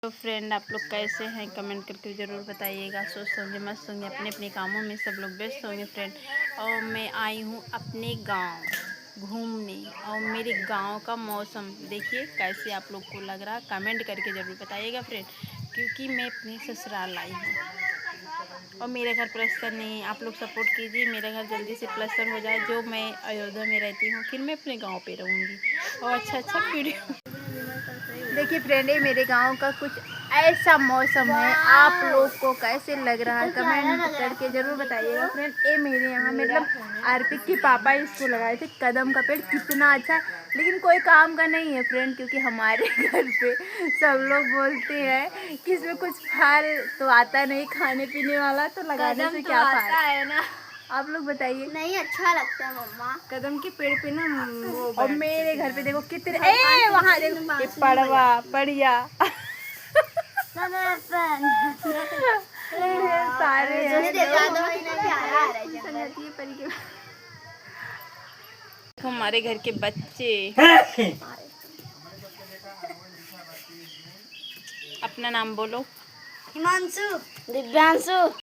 तो फ्रेंड आप लोग कैसे हैं कमेंट करके ज़रूर बताइएगा। स्वस्थ होंगे मस्त होंगे, अपने अपने कामों में सब लोग व्यस्त होंगे फ्रेंड। और मैं आई हूँ अपने गांव घूमने और मेरे गांव का मौसम देखिए कैसे आप लोग को लग रहा, कमेंट करके ज़रूर बताइएगा फ्रेंड। क्योंकि मैं अपने ससुराल आई हूँ और मेरा घर प्लस्तर नहीं है। आप लोग सपोर्ट कीजिए, मेरा घर जल्दी से प्लस्तर हो जाए। जो मैं अयोध्या में रहती हूँ, फिर मैं अपने गाँव पे रहूँगी और अच्छा वीडियो। देखिए फ्रेंड, ये मेरे गांव का कुछ ऐसा मौसम है। आप लोग को कैसे लग रहा है कमेंट करके ज़रूर बताइएगा फ्रेंड। ये मेरे यहाँ मतलब अर्पित के पापा इसको लगाए थे कदम का पेड़, कितना अच्छा है, लेकिन कोई काम का नहीं है फ्रेंड। क्योंकि हमारे घर पे सब लोग बोलते हैं कि इसमें कुछ फल तो आता नहीं खाने पीने वाला, तो लगाने से क्या फायदा है ना। आप लोग बताइए। नहीं अच्छा लगता है मम्मा, कदम के पेड़ पे ना वो। और मेरे घर पे देखो कितने वहाँ देखो पड़वा पड़िया सारे हमारे घर के बच्चे। अपना नाम बोलो। हिमांशु, दिव्यांशु।